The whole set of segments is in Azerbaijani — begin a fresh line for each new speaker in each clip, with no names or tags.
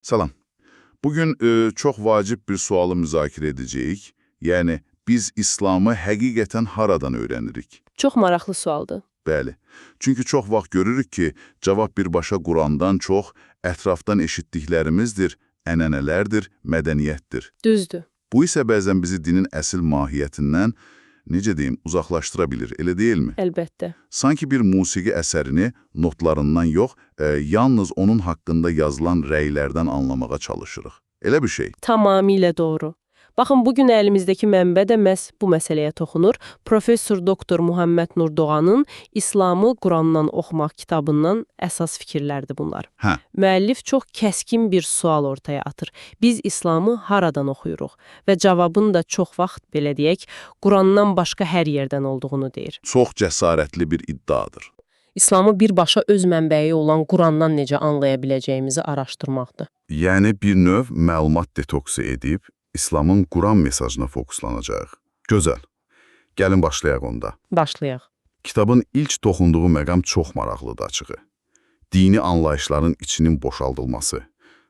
Salam. Bugün çox vacib bir sualı müzakirə edəcəyik. Yəni, biz İslamı həqiqətən haradan öyrənirik?
Çox maraqlı sualdır.
Bəli. Çünki çox vaxt görürük ki, cavab birbaşa Qurandan çox ətrafdan eşitdiklərimizdir, ənənələrdir, mədəniyyətdir.
Düzdür.
Bu isə bəzən bizi dinin əsl mahiyyətindən, necə deyim, uzaqlaşdıra bilir, elə deyilmi?
Əlbəttə.
Sanki bir musiqi əsərini notlarından yox, yalnız onun haqqında yazılan rəylərdən anlamağa çalışırıq. Elə bir şey.
Tamamilə doğru. Baxın, bugün əlimizdəki mənbə də məhz bu məsələyə toxunur. Professor Doktor Muhammed Nurdoğanın İslamı Qurandan oxumaq kitabından əsas fikirlərdir bunlar.
Hə.
Müəllif çox kəskin bir sual ortaya atır. Biz İslamı haradan oxuyuruq? Və cavabın da çox vaxt, belə deyək, Qurandan başqa hər yerdən olduğunu deyir.
Çox cəsarətli bir iddiadır.
İslamı birbaşa öz mənbəyi olan Qurandan necə anlaya biləcəyimizi araşdırmaqdır.
Yəni bir növ məlumat detoksu edib, İslamın Quran mesajına fokuslanacaq. Gözəl. Gəlin başlayaq onda.
Başlayaq.
Kitabın ilk toxunduğu məqam çox maraqlıdır açığı. Dini anlayışların içinin boşaldılması,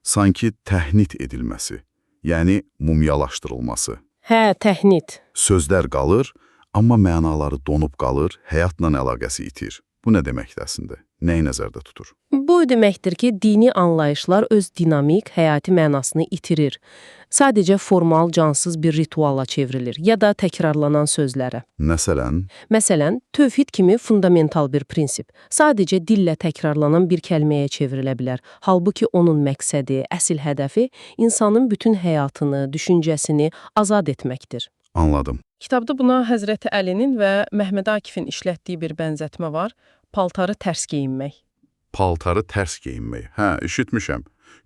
sanki təhnit edilməsi, yəni mumyalaşdırılması.
Hə, təhnit.
Sözlər qalır, amma mənaları donub qalır, həyatla əlaqəsi itir. Bu nə deməkdir əslində? Nəyi nəzərdə tutur?
Bu deməkdir ki, dini anlayışlar öz dinamik, həyati mənasını itirir. Sadəcə formal, cansız bir rituala çevrilir ya da təkrarlanan sözlərə. Məsələn, tövhid kimi fundamental bir prinsip sadəcə dillə təkrarlanan bir kəlməyə çevrilə bilər. Halbuki onun məqsədi, əsl hədəfi insanın bütün həyatını, düşüncəsini azad etməkdir.
Anladım.
Kitabda buna Həzrəti Əlinin və Məhməd Akifin işlətdiyi bir bənzətmə var. Paltarı tərs geyinmək.
Paltarı tərs geyinmək. Hə, eşitmişəm.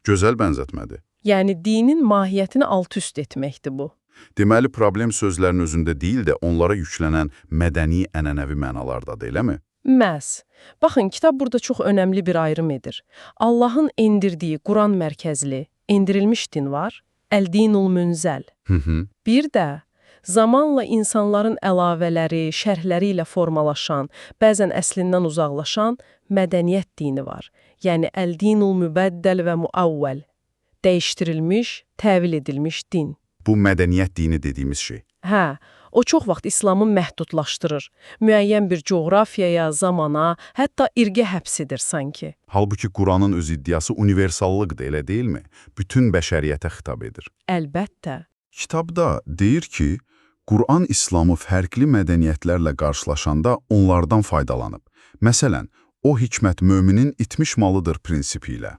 Gözəl bənzətmədir.
Yəni dinin mahiyyətini alt-üst etməkdir bu.
Deməli, problem sözlərin özündə deyil də onlara yüklənən mədəni, ənənəvi mənalardadır, eləmi?
Məhz. Baxın, kitab burada çox önəmli bir ayrım edir. Allahın endirdiyi Quran mərkəzli, endirilmiş din var, Əl-Dinul Münzəl. Bir də zamanla insanların əlavələri, şərhləri ilə formalaşan, bəzən əslindən uzaqlaşan mədəniyyət dini var. Yəni Əl-Dinul Mübəddəl və Muavvəl. Dəyişdirilmiş, təvil edilmiş din.
Bu mədəniyyət dini dediyimiz şey.
Hə, o çox vaxt İslamı məhdudlaşdırır. Müəyyən bir coğrafiyaya, zamana, hətta irqə həbs edir sanki.
Halbuki Quranın öz iddiası universallıqdır, elə deyilmi? Bütün bəşəriyyətə xitab edir.
Əlbəttə.
Kitabda deyir ki, Quran İslamı fərqli mədəniyyətlərlə qarşılaşanda onlardan faydalanıb. Məsələn, o hikmət möminin itmiş malıdır prinsipi ilə.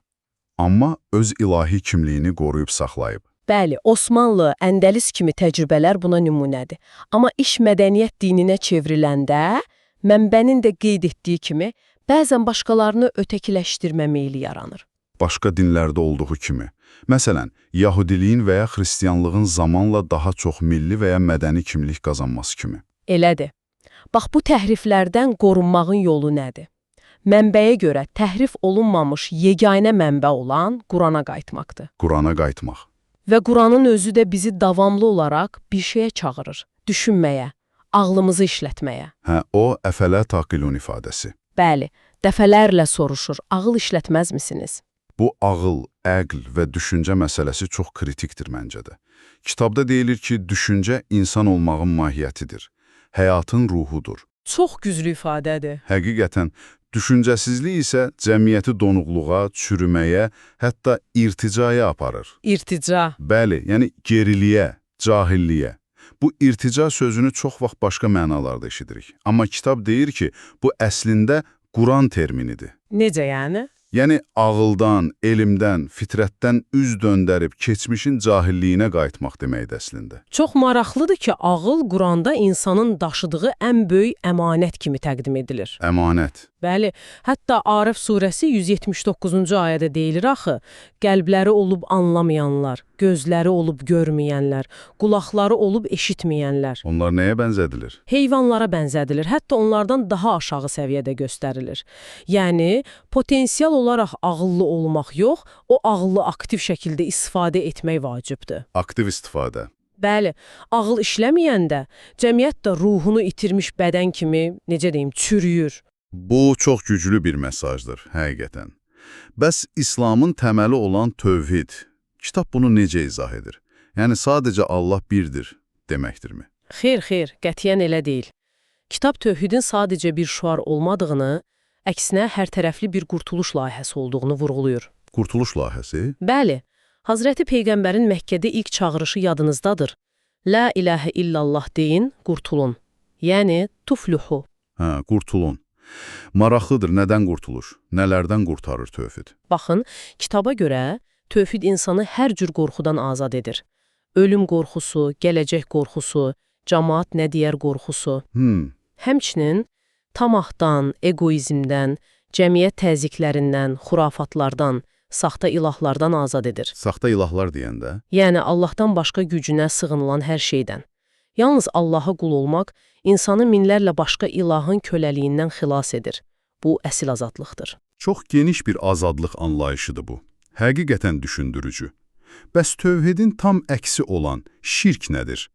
Amma öz ilahi kimliyini qoruyub saxlayıb.
Bəli, Osmanlı, Əndəlis kimi təcrübələr buna nümunədir. Amma iş mədəniyyət dininə çevriləndə, mənbənin də qeyd etdiyi kimi, bəzən başqalarını ötəkiləşdirmə meyli yaranır.
Başqa dinlərdə olduğu kimi. Məsələn, Yahudiliyin və ya Xristiyanlığın zamanla daha çox milli və ya mədəni kimlik qazanması kimi.
Elədir. Bax, bu təhriflərdən qorunmağın yolu nədir? Mənbəyə görə təhrif olunmamış yeganə mənbə olan Qurana qayıtmaqdır.
Qurana qayıtmaq.
Və Quranın özü də bizi davamlı olaraq bir şeyə çağırır. Düşünməyə, ağlımızı işlətməyə.
Hə, o əfələ taqilun ifadəsi.
Bəli, dəfələrlə soruşur, ağıl işlətməz misiniz?
Bu ağıl, əql və düşüncə məsələsi çox kritikdir məncə də. Kitabda deyilir ki, düşüncə insan olmağın mahiyyətidir, həyatın ruhudur.
Çox güclü ifadədir.
Həqiqətən, düşüncəsizlik isə cəmiyyəti donuqluğa, çürüməyə, hətta irticaya aparır.
İrtica.
Bəli, yəni geriliyə, cahilliyə. Bu irtica sözünü çox vaxt başqa mənalarda eşidirik. Amma kitab deyir ki, bu əslində Quran terminidir.
Necə yəni?
Yəni ağıldan, elmdən, fitrətdən üz döndərib keçmişin cahilliyinə qayıtmaq deməkdir əslində.
Çox maraqlıdır ki, ağıl Quranda insanın daşıdığı ən böyük əmanət kimi təqdim edilir.
Əmanət.
Bəli, hətta Arif surəsi 179-cu ayədə deyilir axı, qəlbləri olub anlamayanlar, gözləri olub görməyənlər, qulaqları olub eşitməyənlər.
Onlar nəyə bənzədilir?
Heyvanlara bənzədilir, hətta onlardan daha aşağı səviyyədə göstərilir. Yəni, potensial olaraq ağıllı olmaq yox, o ağıllı aktiv şəkildə istifadə etmək vacibdir.
Aktiv istifadə.
Bəli, ağıl işləməyəndə cəmiyyət də ruhunu itirmiş bədən kimi, necə deyim, çürüyür.
Bu çox güclü bir mesajdır, həqiqətən. Bəs İslamın təməli olan tövhid, kitab bunu necə izah edir? Yəni sadəcə Allah birdir deməkdirmi?
Xeyr, qətiyyən elə deyil. Kitab tövhidin sadəcə bir şüar olmadığını, əksinə hərtərəfli bir qurtuluş layihəsi olduğunu vurğulayır.
Qurtuluş layihəsi?
Bəli, Hazreti Peyğəmbərin Məkkədə ilk çağırışı yadınızdadır. La ilahə illallah deyin, qurtulun. Yəni, tufluhu.
Qurtulun. Maraqlıdır, nədən qurtuluş? Nələrdən qurtarır tövhid?
Baxın, kitaba görə tövhid insanı hər cür qorxudan azad edir. Ölüm qorxusu, gələcək qorxusu, cəmaat nə deyər qorxusu. Həmçinin tamahdan, egoizmdən, cəmiyyət təzyiqlərindən, xurafatlardan, saxta ilahlardan azad edir.
Saxta ilahlar deyəndə?
Yəni, Allahdan başqa gücünə sığınılan hər şeydən. Yalnız Allaha qul olmaq, insanı minlərlə başqa ilahın köləliyindən xilas edir. Bu, əsl azadlıqdır.
Çox geniş bir azadlıq anlayışıdır bu. Həqiqətən düşündürücü. Bəs tövhidin tam əksi olan şirk nədir?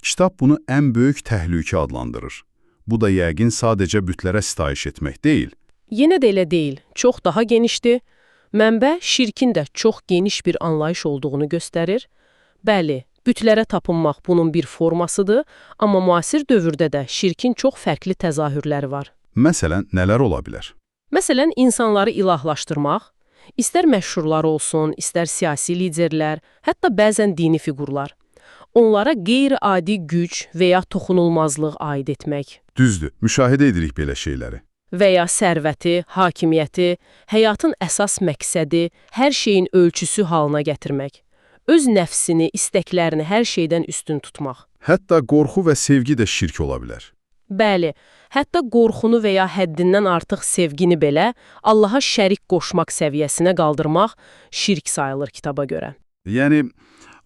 Kitab bunu ən böyük təhlükə adlandırır. Bu da yəqin sadəcə bütlərə sitayiş etmək deyil.
Yenə də elə deyil, çox daha genişdir. Mənbə şirkin də çox geniş bir anlayış olduğunu göstərir. Bəli, bütlərə tapınmaq bunun bir formasıdır, amma müasir dövrdə də şirkin çox fərqli təzahürləri var.
Məsələn, nələr ola bilər?
Məsələn, insanları ilahlaşdırmaq, istər məşhurlar olsun, istər siyasi liderlər, hətta bəzən dini fiqurlar. Onlara qeyri-adi güc və ya toxunulmazlıq aid etmək.
Düzdür, müşahidə edirik belə şeyləri.
Və ya sərvəti, hakimiyyəti, həyatın əsas məqsədi, hər şeyin ölçüsü halına gətirmək. Öz nəfsini, istəklərini hər şeydən üstün tutmaq.
Hətta qorxu və sevgi də şirk ola bilər.
Bəli, hətta qorxunu və ya həddindən artıq sevgini belə Allaha şərik qoşmaq səviyyəsinə qaldırmaq şirk sayılır kitaba görə.
Yəni,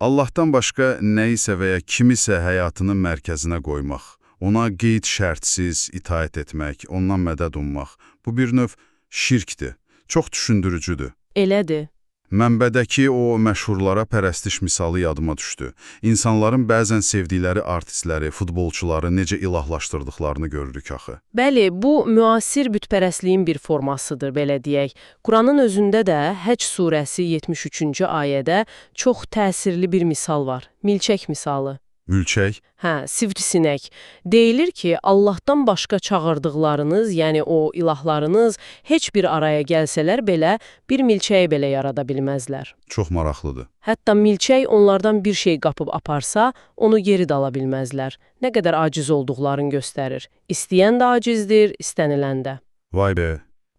Allahdan başqa nəyisə və ya kimisə həyatının mərkəzinə qoymaq, ona qeyd şərtsiz itaət etmək, ondan mədəd ummaq, bu bir növ şirkdir, çox düşündürücüdür.
Elədir.
Mənbədəki o məşhurlara pərəstiş misalı yadıma düşdü. İnsanların bəzən sevdikləri artistləri, futbolçuları necə ilahlaşdırdıqlarını görürük axı.
Bəli, bu müasir bütpərəstliyin bir formasıdır, belə deyək. Quranın özündə də Həcc surəsi 73-cü ayədə çox təsirli bir misal var. Milçək misalı.
Milçək?
Sivrisinək. Deyilir ki, Allahdan başqa çağırdıqlarınız, yəni o ilahlarınız heç bir araya gəlsələr belə, bir milçəyi belə yarada bilməzlər.
Çox maraqlıdır.
Hətta milçək onlardan bir şey qapıb aparsa, onu geri də ala bilməzlər. Nə qədər aciz olduqlarını göstərir. İstəyən də acizdir, istənilən də.
Vay be!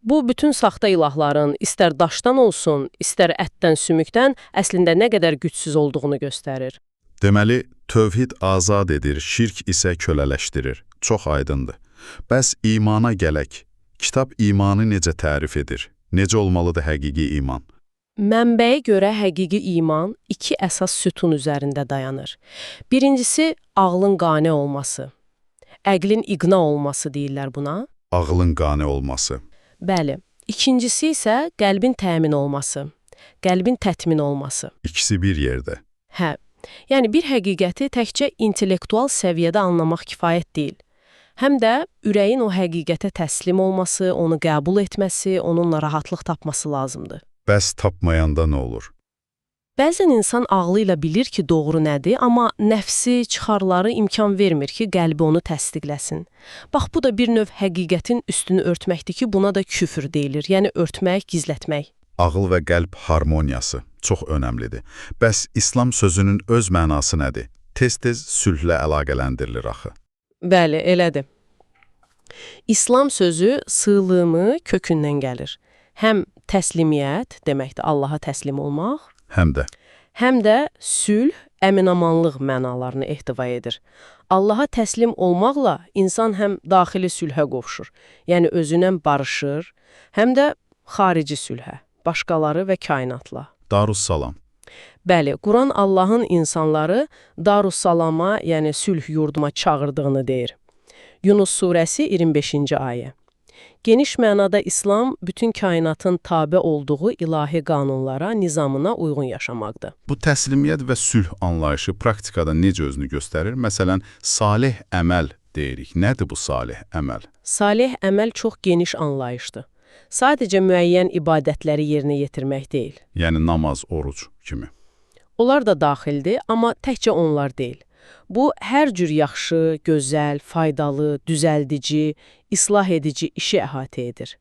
Bu, bütün saxta ilahların, istər daşdan olsun, istər ətdən, sümükdən, əslində nə qədər gücsüz olduğunu göstərir.
Deməli, tövhid azad edir, şirk isə kölələşdirir. Çox aydındır. Bəs imana gələk. Kitab imanı necə tərif edir? Necə olmalıdır həqiqi iman?
Mənbəyə görə həqiqi iman iki əsas sütun üzərində dayanır. Birincisi, ağlın qane olması. Əqlin iqna olması deyirlər buna.
Ağlın qane olması.
Bəli. İkincisi isə qəlbin təmin olması. Qəlbin tətmin olması.
İkisi bir yerdə.
Yəni bir həqiqəti təkcə intellektual səviyyədə anlamaq kifayət deyil. Həm də ürəyin o həqiqətə təslim olması, onu qəbul etməsi, onunla rahatlıq tapması lazımdır.
Bəs tapmayanda nə olur?
Bəzən insan ağlı ilə bilir ki, doğru nədir, amma nəfsi, çıxarları imkan vermir ki, qəlbi onu təsdiqləsin. Bax, bu da bir növ həqiqətin üstünü örtməkdir ki, buna da küfr deyilir, yəni örtmək, gizlətmək.
Ağıl və qəlb harmoniyası çox önəmlidir. Bəs İslam sözünün öz mənası nədir? Tez-tez sülhlə əlaqələndirilir axı.
Bəli, elədir. İslam sözü sığlığımı kökündən gəlir. Həm təslimiyyət, deməkdir Allaha təslim olmaq, həm də sülh, əminamanlıq mənalarını ehtiva edir. Allaha təslim olmaqla insan həm daxili sülhə qovuşur, yəni özünə barışır, həm də xarici sülhə, başqaları və kainatla.
Darussalam.
Bəli, Quran Allahın insanları Darussalama, yəni sülh yurduma çağırdığını deyir. Yunus surəsi 25-ci ayə. Geniş mənada İslam bütün kainatın tabe olduğu ilahi qanunlara, nizamına uyğun yaşamaqdır.
Bu təslimiyyət və sülh anlayışı praktikada necə özünü göstərir? Məsələn, salih əməl deyirik. Nədir bu salih əməl?
Salih əməl çox geniş anlayışdır.
Sadəcə müəyyən ibadətləri yerinə yetirmək deyil.
Yəni namaz, oruc kimi.
Onlar da daxildir, amma təkcə onlar deyil. Bu, hər cür yaxşı, gözəl, faydalı, düzəldici, islah edici işi əhatə edir.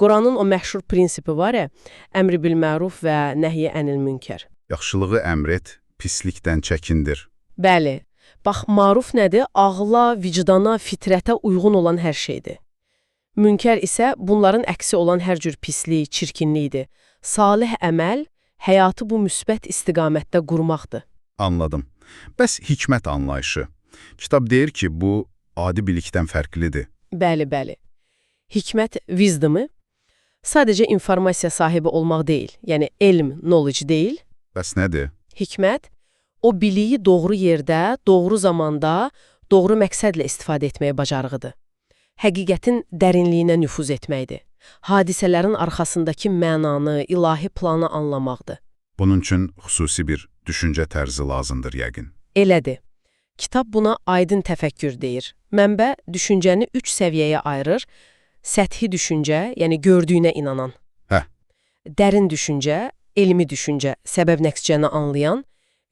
Quranın o məşhur prinsipi var ya, əmri bil məruf və nəhyi ənil münkər.
Yaxşılığı əmr et, pislikdən çəkindir.
Bəli, bax, maruf nədir? Ağla, vicdana, fitrətə uyğun olan hər şeydir. Münkər isə bunların əksi olan hər cür pislik, çirkinlikdir. Salih əməl, həyatı bu müsbət istiqamətdə qurmaqdır.
Anladım. Bəs hikmət anlayışı. Kitab deyir ki, bu adi bilikdən fərqlidir.
Bəli, bəli. Hikmət, wisdom'ı sadəcə informasiya sahibi olmaq deyil, yəni elm, knowledge deyil.
Bəs nədir?
Hikmət, o biliyi doğru yerdə, doğru zamanda, doğru məqsədlə istifadə etməyə bacarığıdır. Həqiqətin dərinliyinə nüfuz etməkdir. Hadisələrin arxasındakı mənanı, ilahi planı anlamaqdır.
Bunun üçün xüsusi bir düşüncə tərzi lazımdır yəqin.
Elədir. Kitab buna aydın təfəkkür deyir. Mənbə düşüncəni 3 səviyyəyə ayırır. Səthi düşüncə, yəni gördüyünə inanan. Dərin düşüncə, elmi düşüncə, səbəb-nəticəni anlayan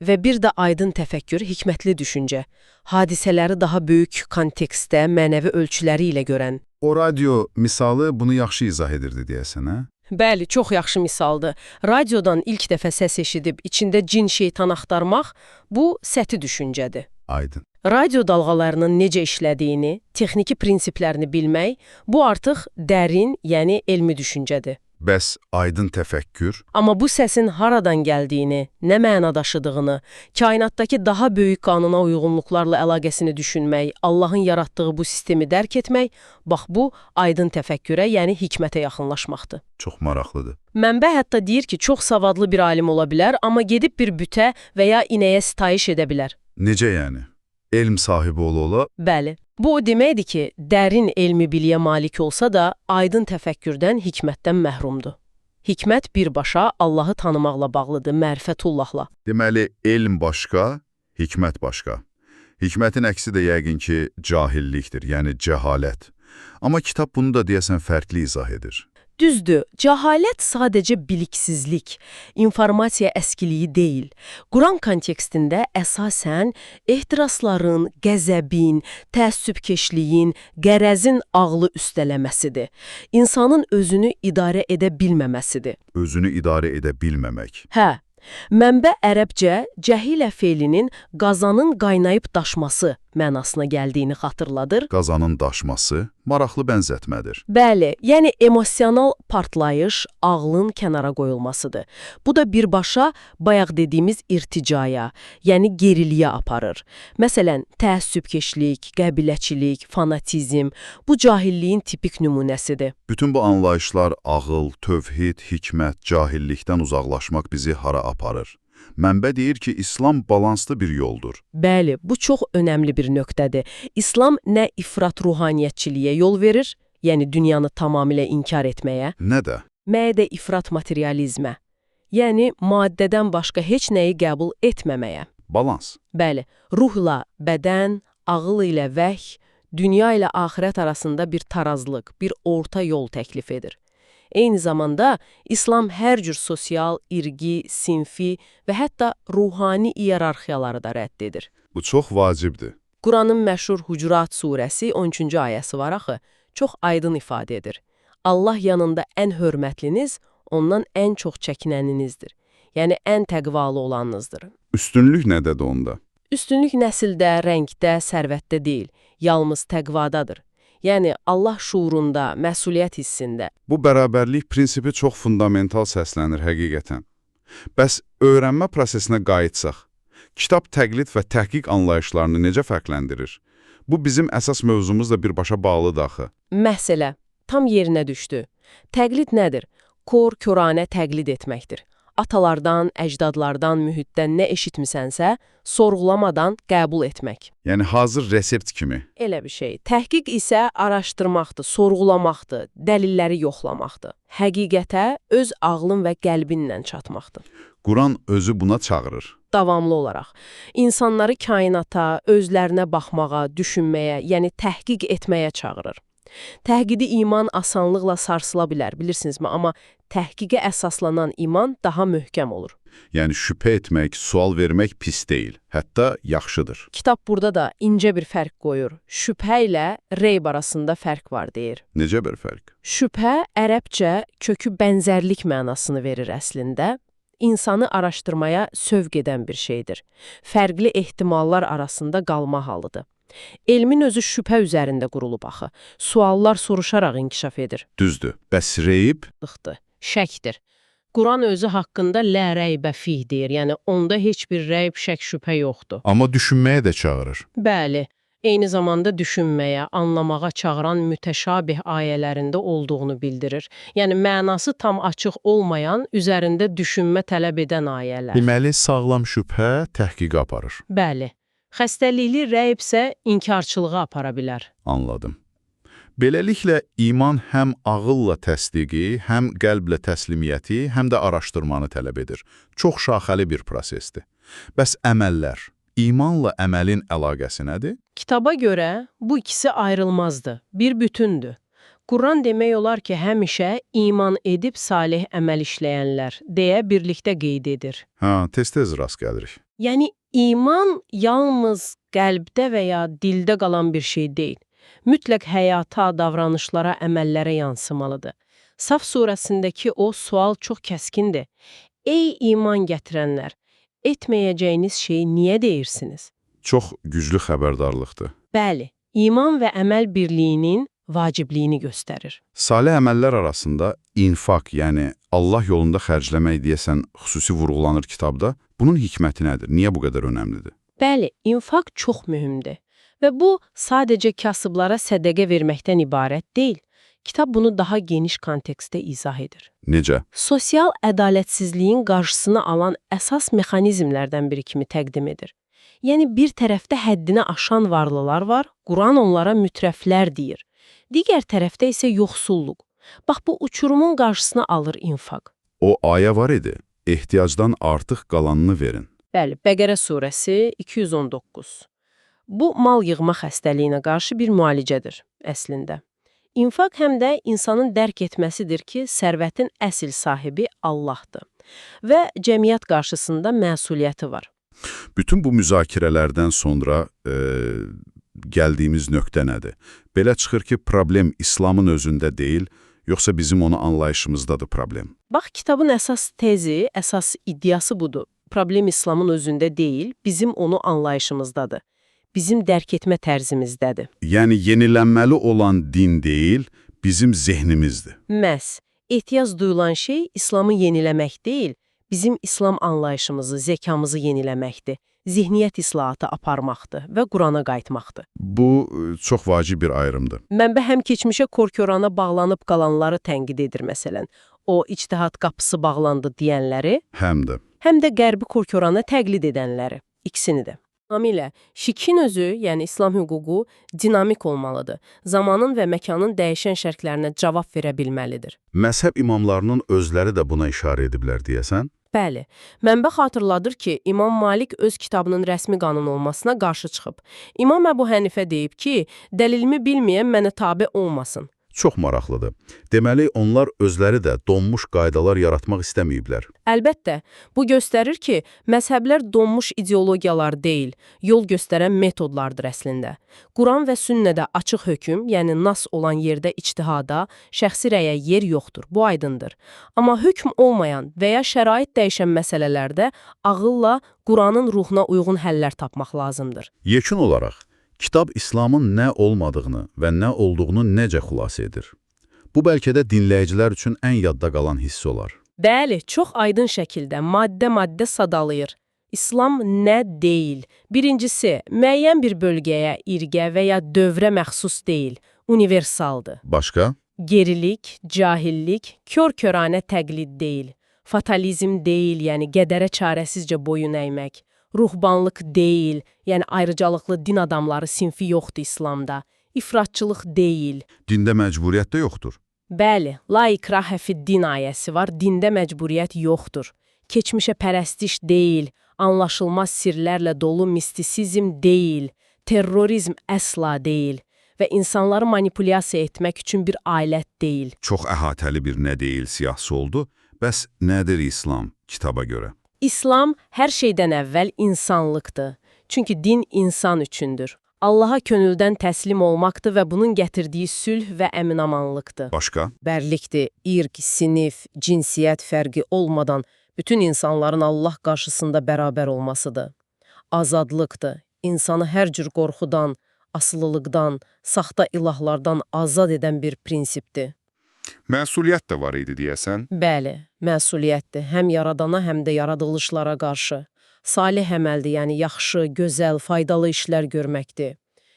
və bir də aydın təfəkkür, hikmətli düşüncə, hadisələri daha böyük kontekstdə, mənəvi ölçüləri ilə görən.
O radio misalı bunu yaxşı izah edirdi deyəsən, hə?
Bəli, çox yaxşı misaldır. Radiodan ilk dəfə səs eşidib içində cin şeytan axtarmaq, bu səthi düşüncədir.
Aydın.
Radio dalğalarının necə işlədiyini, texniki prinsiplərini bilmək, bu artıq dərin, yəni elmi düşüncədir.
Bəs aydın təfəkkür?
Amma bu səsin haradan gəldiyini, nə məna daşıdığını, kainatdakı daha böyük qanuna uyğunluqlarla əlaqəsini düşünmək, Allahın yaratdığı bu sistemi dərk etmək, bax bu aydın təfəkkürə, yəni hikmətə yaxınlaşmaqdır.
Çox maraqlıdır.
Mənbə hətta deyir ki, çox savadlı bir alim ola bilər, amma gedib bir bütə və ya inəyə sitayiş edə bilər.
Necə yəni? Elm sahibi ola?
Bəli. Bu o deməkdir ki, dərin elmi biliyə malik olsa da, aydın təfəkkürdən, hikmətdən məhrumdur. Hikmət birbaşa Allahı tanımaqla bağlıdır, mərifətullahla.
Deməli, elm başqa, hikmət başqa. Hikmətin əksi də yəqin ki, cahillikdir, yəni cəhalət. Amma kitab bunu da deyəsən fərqli izah edir.
Düzdür, cəhalət sadəcə biliksizlik, informasiya əskiliyi deyil. Quran kontekstində əsasən ehtirasların, qəzəbin, təəssübkeşliyin, qərəzin ağlı üstələməsidir. İnsanın özünü idarə edə bilməməsidir.
Özünü idarə edə bilməmək.
Hə. Mənbə ərəbcə cəhilə fe'linin qazanın qaynayıb daşması mənasına gəldiyini xatırladır.
Qazanın daşması maraqlı bənzətmədir.
Bəli, yəni emosional partlayış, ağlın kənara qoyulmasıdır. Bu da birbaşa bayaq dediyimiz irticaya, yəni geriliyə aparır. Məsələn, təəssübkeşlik, qəbiləçilik, fanatizm bu cahilliyin tipik nümunəsidir.
Bütün bu anlayışlar ağıl, tövhid, hikmət, cahillikdən uzaqlaşmaq bizi hara aparır? Mənbə deyir ki, İslam balanslı bir yoldur.
Bəli, bu çox önəmli bir nöqtədir. İslam nə ifrat ruhaniyyətçiliyə yol verir, yəni dünyanı tamamilə inkar etməyə,
Nə də?
nə də ifrat materializmə, yəni maddədən başqa heç nəyi qəbul etməməyə.
Balans.
Bəli, ruhla bədən, ağıl ilə vəhy, dünya ilə axirət arasında bir tarazlıq, bir orta yol təklif edir. Eyni zamanda İslam hər cür sosial, irqi, sinfi və hətta ruhani iyerarxiyaları da rədd edir.
Bu çox vacibdir.
Quranın məşhur Hucurat surəsi 13-cü ayəsi var axı, çox aydın ifadə edir. Allah yanında ən hörmətliniz, ondan ən çox çəkinəninizdir. Yəni ən təqvalı olanınızdır.
Üstünlük nədədir onda?
Üstünlük nəsildə, rəngdə, sərvətdə deyil, yalnız təqvadadır. Yəni Allah şuurunda, məsuliyyət hissində.
Bu bərabərlik prinsipi çox fundamental səslənir həqiqətən. Bəs öyrənmə prosesinə qayıtsaq, kitab təqlid və təhqiq anlayışlarını necə fərqləndirir? Bu bizim əsas mövzumuzla birbaşa bağlıdır axı.
Məsələ tam yerinə düşdü. Təqlid nədir? Kor-koranə təqlid etməkdir. Atalardan, əcdadlardan, mühitdən nə eşitmisənsə, sorğulamadan qəbul etmək.
Yəni hazır resept kimi.
Elə bir şey. Təhqiq isə araşdırmaqdır, sorğulamaqdır, dəlilləri yoxlamaqdır. Həqiqətə öz ağlın və qəlbinlə çatmaqdır.
Quran özü buna çağırır.
Davamlı olaraq. İnsanları kainata, özlərinə baxmağa, düşünməyə, yəni təhqiq etməyə çağırır. Təhqidi iman asanlıqla sarsıla bilər, bilirsinizmi? Amma təhqiqə əsaslanan iman daha möhkəm olur.
Yəni şübhə etmək, sual vermək pis deyil, hətta yaxşıdır.
Kitab burada da incə bir fərq qoyur. Şübhə ilə reyb arasında fərq var deyir.
Necə bir fərq?
Şübhə ərəbcə kökü bənzərlik mənasını verir əslində. İnsanı araşdırmaya sövq edən bir şeydir. Fərqli ehtimallar arasında qalma halıdır. Elmin özü şübhə üzərində qurulub axı. Suallar soruşaraq inkişaf edir.
Düzdür. Bəs reyb?
Şəkdir. Quran özü haqqında lə rəybə fih deyir. Yəni onda heç bir rəyb, şək, şübhə yoxdur.
Amma düşünməyə də çağırır.
Bəli. Eyni zamanda düşünməyə, anlamağa çağıran mütəşabih ayələrində olduğunu bildirir. Yəni mənası tam açıq olmayan, üzərində düşünmə tələb edən ayələr.
Deməli, sağlam şübhə təhqiqə aparır.
Bəli. Xəstəlikli rəyb isə inkarçılığa apara bilər.
Anladım. Beləliklə, iman həm ağılla təsdiqi, həm qəlblə təslimiyyəti, həm də araşdırmanı tələb edir. Çox şaxəli bir prosesdir. Bəs əməllər, imanla əməlin əlaqəsi nədir?
Kitaba görə bu ikisi ayrılmazdır, bir bütündür. Quran demək olar ki, həmişə iman edib salih əməl işləyənlər deyə birlikdə qeyd edir.
Tez-tez rast gəlirik.
Yəni, iman yalnız qəlbdə və ya dildə qalan bir şey deyil. Mütləq həyata, davranışlara, əməllərə yansımalıdır. Saf surəsindəki o sual çox kəskindir. Ey iman gətirənlər, etməyəcəyiniz şeyi niyə deyirsiniz?
Çox güclü xəbərdarlıqdır.
Bəli, iman və əməl birliyinin vacibliyini göstərir.
Salih əməllər arasında infaq, yəni Allah yolunda xərcləmək deyəsən xüsusi vurğulanır kitabda. Bunun hikməti nədir? Niyə bu qədər önəmlidir?
Bəli, infaq çox mühümdür. Və bu, sadəcə kasıblara sədəqə verməkdən ibarət deyil. Kitab bunu daha geniş kontekstdə izah edir.
Necə?
Sosial ədalətsizliyin qarşısını alan əsas mexanizmlərdən biri kimi təqdim edir. Yəni, bir tərəfdə həddini aşan varlılar var, Quran onlara mütrəflər deyir. Digər tərəfdə isə yoxsulluq. Bax, bu uçurumun qarşısını alır infaq.
O ayə var idi, ehtiyacdan artıq qalanını verin.
Bəli, Bəqərə surəsi 219. Bu, mal yığma xəstəliyinə qarşı bir müalicədir, əslində. İnfaq həm də insanın dərk etməsidir ki, sərvətin əsl sahibi Allahdır və cəmiyyət qarşısında məsuliyyəti var.
Bütün bu müzakirələrdən sonra gəldiyimiz nöqtə nədir? Belə çıxır ki, problem İslamın özündə deyil, yoxsa bizim onu anlayışımızdadır problem.
Bax, kitabın əsas tezi, əsas iddiası budur. Problem İslamın özündə deyil, bizim onu anlayışımızdadır. Bizim dərk etmə tərzimizdədir.
Yəni, yenilənməli olan din deyil, bizim zehnimizdir.
Məhz, ehtiyac duyulan şey İslamı yeniləmək deyil, bizim İslam anlayışımızı, zəkamızı yeniləməkdir. Zihniyyət islahatı aparmaqdır və Qurana qayıtmaqdır.
Bu, çox vacib bir ayrımdır.
Mənbə həm keçmişə korkorana bağlanıb qalanları tənqid edir, məsələn. O, ictihad qapısı bağlandı deyənləri, həm də qərbi korkorana təqlid edənləri, ikisini də. Tamamilə, şikin özü, yəni İslam hüququ, dinamik olmalıdır. Zamanın və məkanın dəyişən şərtlərinə cavab verə bilməlidir.
Məzhəb imamlarının özləri də buna işarə ediblər deyəsən?
Bəli, mənbə xatırladır ki, İmam Malik öz kitabının rəsmi qanun olmasına qarşı çıxıb. İmam Əbu Hənifə deyib ki, dəlilimi bilməyən mənə tabe olmasın.
Çox maraqlıdır. Deməli, onlar özləri də donmuş qaydalar yaratmaq istəməyiblər.
Əlbəttə, bu göstərir ki, məzhəblər donmuş ideologiyalar deyil, yol göstərən metodlardır əslində. Quran və sünnədə açıq hökm, yəni nas olan yerdə ictihada, şəxsi rəyə yer yoxdur, bu aydındır. Amma hökm olmayan və ya şərait dəyişən məsələlərdə ağılla Quranın ruhuna uyğun həllər tapmaq lazımdır.
Yekun olaraq, kitab İslamın nə olmadığını və nə olduğunu necə xülasə edir? Bu bəlkə də dinləyicilər üçün ən yadda qalan hiss olar.
Bəli, çox aydın şəkildə maddə-maddə sadalayır. İslam nə deyil? Birincisi, müəyyən bir bölgəyə, irqə və ya dövrə məxsus deyil, universaldır.
Başqa?
Gerilik, cahillik, kör-köranə təqlid deyil. Fatalizm deyil, yəni qədərə çarəsizcə boyun əymək. Ruhbanlıq deyil, yəni ayrıcalıqlı din adamları sinfi yoxdur İslamda. İfratçılıq deyil.
Dində məcburiyyət də yoxdur.
Bəli, la ikrahə fid-din ayəsi var, dində məcburiyyət yoxdur. Keçmişə pərəstiş deyil, anlaşılmaz sirlərlə dolu mistisizm deyil, terrorizm əsla deyil.
və insanları manipulyasiya etmək üçün bir alət deyil.
Çox əhatəli bir nə deyil siyahısı oldu. Bəs nədir İslam kitaba görə?
İslam hər şeydən əvvəl insanlıqdır. Çünki din insan üçündür. Allaha könüldən təslim olmaqdır və bunun gətirdiyi sülh və əminamanlıqdır.
Başqa?
Bərlikdir, irq, sinif, cinsiyyət fərqi olmadan bütün insanların Allah qarşısında bərabər olmasıdır. Azadlıqdır, insanı hər cür qorxudan, asılılıqdan, saxta ilahlardan azad edən bir prinsipdir.
Məsuliyyət də var idi deyəsən.
Bəli, məsuliyyətdir, həm yaradana, həm də yaradılışlara qarşı. Salih əməldir, yəni yaxşı, gözəl, faydalı işlər görməkdir.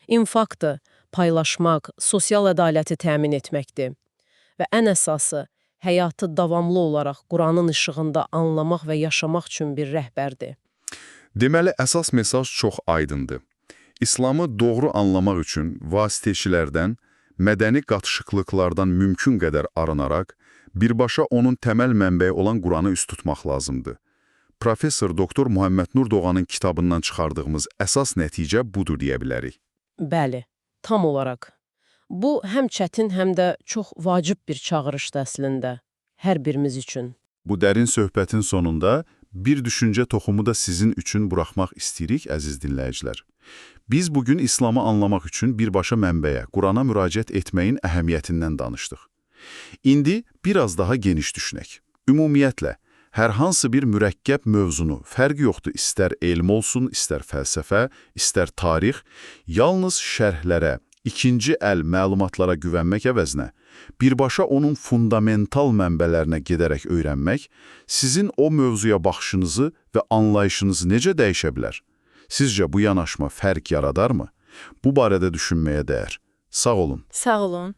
İnfaqdır, paylaşmaq, sosial ədaləti təmin etməkdir. Və ən əsası, həyatı davamlı olaraq Quranın işığında anlamaq və yaşamaq üçün bir rəhbərdir.
Deməli, əsas mesaj çox aydındır. İslamı doğru anlamaq üçün vasitəçilərdən, mədəni qatışıqlıqlardan mümkün qədər arınaraq, birbaşa onun təməl mənbəyi olan Quranı üst tutmaq lazımdır. Professor Doktor Muhammed Nur Doğanın kitabından çıxardığımız əsas nəticə budur deyə bilərik.
Bəli, tam olaraq. Bu, həm çətin, həm də çox vacib bir çağırışdır əslində, hər birimiz üçün.
Bu dərin söhbətin sonunda bir düşüncə toxumu da sizin üçün buraxmaq istəyirik, əziz dinləyicilər. Biz bugün İslamı anlamaq üçün birbaşa mənbəyə, Qurana müraciət etməyin əhəmiyyətindən danışdıq. İndi biraz daha geniş düşünək. Ümumiyyətlə, hər hansı bir mürəkkəb mövzunu, fərqi yoxdur, istər elm olsun, istər fəlsəfə, istər tarix, yalnız şərhlərə, ikinci əl məlumatlara güvənmək əvəzinə, birbaşa onun fundamental mənbələrinə gedərək öyrənmək, sizin o mövzuya baxışınızı və anlayışınızı necə dəyişə bilər? Sizcə bu yanaşma fərq yaradarmı? Bu barədə düşünməyə dəyər. Sağ olun.
Sağ olun.